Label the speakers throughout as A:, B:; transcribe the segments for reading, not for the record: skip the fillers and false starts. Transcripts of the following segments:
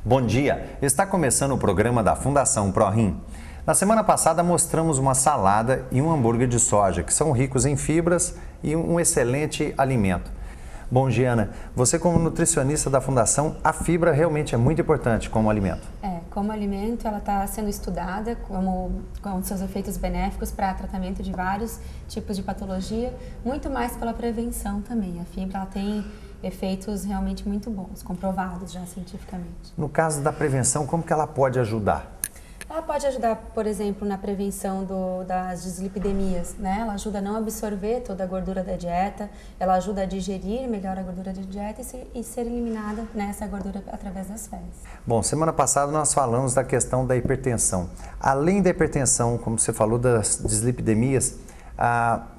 A: Bom dia! Está começando o programa da Fundação ProRim. Na semana passada mostramos uma salada e um hambúrguer de soja, que são ricos em fibras e um excelente alimento. Bom, Giana, você como nutricionista da Fundação, a fibra realmente é muito importante como alimento.
B: Como alimento, ela está sendo estudada com seus efeitos benéficos para tratamento de vários tipos de patologia, muito mais pela prevenção também. A fibra ela tem efeitos realmente muito bons, comprovados já cientificamente.
A: No caso da prevenção, como que ela pode ajudar?
B: Ela pode ajudar, por exemplo, na prevenção das dislipidemias, né? Ela ajuda a não absorver toda a gordura da dieta, ela ajuda a digerir melhor a gordura da dieta e ser eliminada essa gordura através das fezes.
A: Bom, semana passada nós falamos da questão da hipertensão. Além da hipertensão, como você falou, das dislipidemias,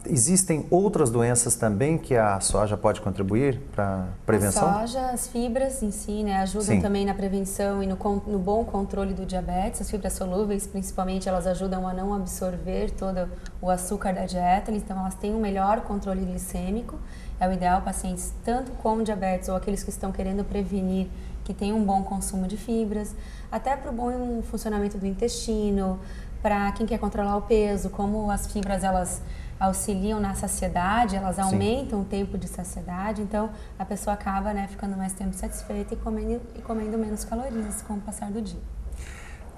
A: existem outras doenças também que a soja pode contribuir para a prevenção?
B: A soja, as fibras em si, né, ajudam também na prevenção e no bom controle do diabetes. As fibras solúveis, principalmente, elas ajudam a não absorver todo o açúcar da dieta, então elas têm um melhor controle glicêmico. É o ideal pacientes tanto com diabetes ou aqueles que estão querendo prevenir que tenham um bom consumo de fibras, até para o bom funcionamento do intestino, para quem quer controlar o peso, como as fibras elas auxiliam na saciedade, elas aumentam o tempo de saciedade, então a pessoa acaba ficando mais tempo satisfeita e comendo menos calorias com o passar do dia.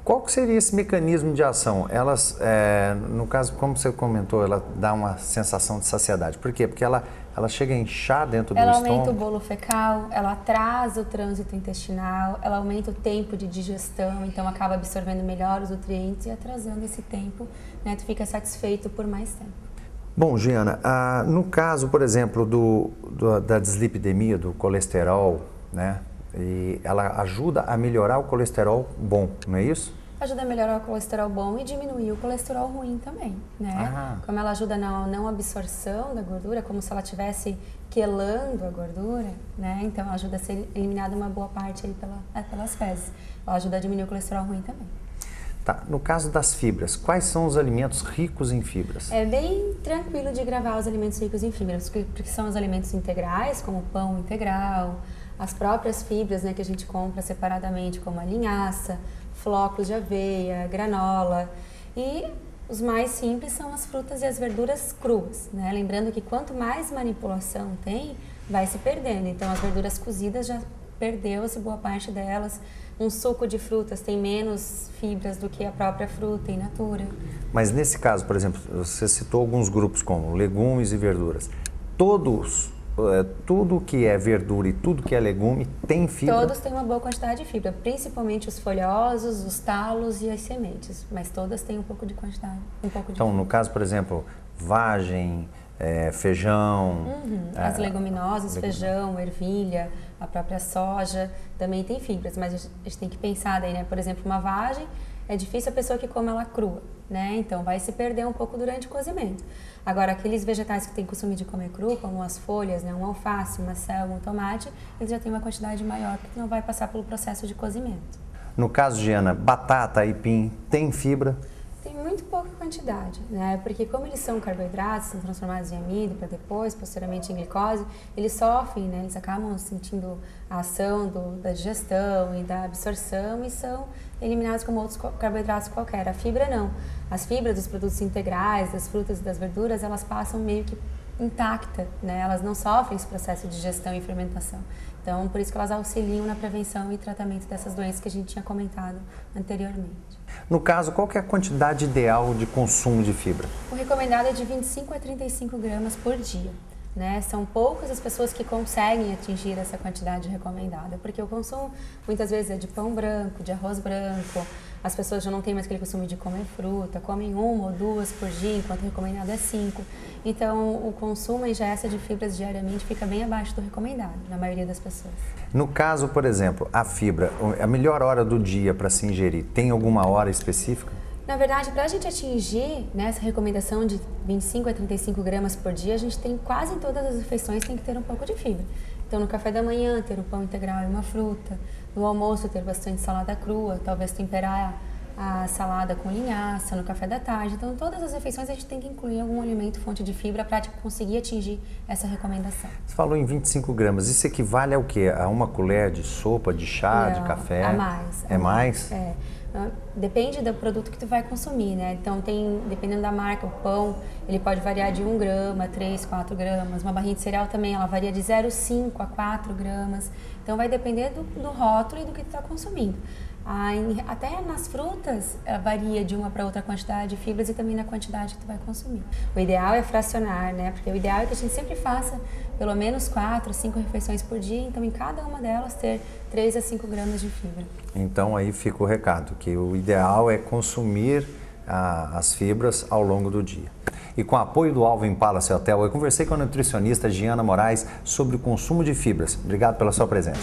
A: Qual que seria esse mecanismo de ação? Elas, no caso, como você comentou, ela dá uma sensação de saciedade. Por quê? Porque ela chega a inchar dentro do estômago.
B: Ela aumenta o bolo fecal, ela atrasa o trânsito intestinal, ela aumenta o tempo de digestão, então acaba absorvendo melhor os nutrientes e atrasando esse tempo, tu fica satisfeito por mais tempo.
A: Bom, Giana, no caso, por exemplo, da dislipidemia, do colesterol, né? E ela ajuda a melhorar o colesterol bom, não é isso?
B: Ajuda a melhorar o colesterol bom e diminuir o colesterol ruim também, né? Como ela ajuda na não absorção da gordura, como se ela estivesse quelando a gordura, né? Então ajuda a ser eliminada uma boa parte aí pelas fezes. Ela ajuda a diminuir o colesterol ruim também.
A: Tá. No caso das fibras, quais são os alimentos ricos em fibras?
B: É bem tranquilo de gravar os alimentos ricos em fibras, porque são os alimentos integrais, como o pão integral, as próprias fibras, que a gente compra separadamente, como a linhaça, flocos de aveia, granola. E os mais simples são as frutas e as verduras cruas, né? Lembrando que quanto mais manipulação tem, vai se perdendo. Então as verduras cozidas já perdeu-se boa parte delas. Um suco de frutas tem menos fibras do que a própria fruta in natura.
A: Mas nesse caso, por exemplo, você citou alguns grupos como legumes e verduras. Tudo que é verdura e tudo que é legume tem fibra?
B: Todos têm uma boa quantidade de fibra, principalmente os folhosos, os talos e as sementes, mas todas têm um pouco de quantidade,
A: Então, no caso, por exemplo, vagem, feijão...
B: As leguminosas, feijão, ervilha, a própria soja, também tem fibras, mas a gente tem que pensar daí, Por exemplo, uma vagem, é difícil a pessoa que come ela crua, Então vai se perder um pouco durante o cozimento. Agora, aqueles vegetais que têm costume de comer cru, como as folhas, um alface, uma selga, um tomate, eles já têm uma quantidade maior, porque não vai passar pelo processo de cozimento.
A: No caso, Giana, batata, aipim, tem fibra?
B: Tem muito pouca quantidade, Porque como eles são carboidratos, são transformados em amido para depois, posteriormente em glicose, eles sofrem, Eles acabam sentindo a ação da digestão e da absorção e são eliminados como outros carboidratos qualquer. A fibra não. As fibras dos produtos integrais, das frutas e das verduras, elas passam meio que intacta, Elas não sofrem esse processo de digestão e fermentação. Então, por isso que elas auxiliam na prevenção e tratamento dessas doenças que a gente tinha comentado anteriormente.
A: No caso, qual que é a quantidade ideal de consumo de fibra?
B: O recomendado é de 25 a 35 gramas por dia. São poucas as pessoas que conseguem atingir essa quantidade recomendada, porque o consumo muitas vezes é de pão branco, de arroz branco, as pessoas já não têm mais aquele costume de comer fruta, comem 1 ou 2 por dia, enquanto o recomendado é 5. Então, o consumo e ingesta de fibras diariamente fica bem abaixo do recomendado, na maioria das pessoas.
A: No caso, por exemplo, a fibra, a melhor hora do dia para se ingerir, tem alguma hora específica?
B: Na verdade, para a gente atingir essa recomendação de 25 a 35 gramas por dia, a gente tem quase em todas as refeições tem que ter um pouco de fibra. Então, no café da manhã, ter um pão integral e uma fruta. No almoço, ter bastante salada crua, talvez temperar a salada com linhaça, no café da tarde. Então, todas as refeições a gente tem que incluir algum alimento fonte de fibra para conseguir atingir essa recomendação.
A: Você falou em 25 gramas. Isso equivale ao quê? A uma colher de sopa, de chá, de café?
B: A mais.
A: É mais?
B: É. Depende do produto que tu vai consumir, né? Então, dependendo da marca, o pão, ele pode variar de 1 grama, 3, 4 gramas. Uma barrinha de cereal também, ela varia de 0,5 a 4 gramas. Então, vai depender do rótulo e do que tu está consumindo. Até nas frutas, varia de uma para outra quantidade de fibras e também na quantidade que tu vai consumir. O ideal é fracionar, né? Porque o ideal é que a gente sempre faça pelo menos 4, 5 refeições por dia. Então, em cada uma delas, ter 3 a 5 gramas de fibra.
A: Então, aí fica o recado, que o ideal é consumir as fibras ao longo do dia. E com o apoio do Alvin Palace Hotel, eu conversei com a nutricionista Giana Moraes sobre o consumo de fibras. Obrigado pela sua presença.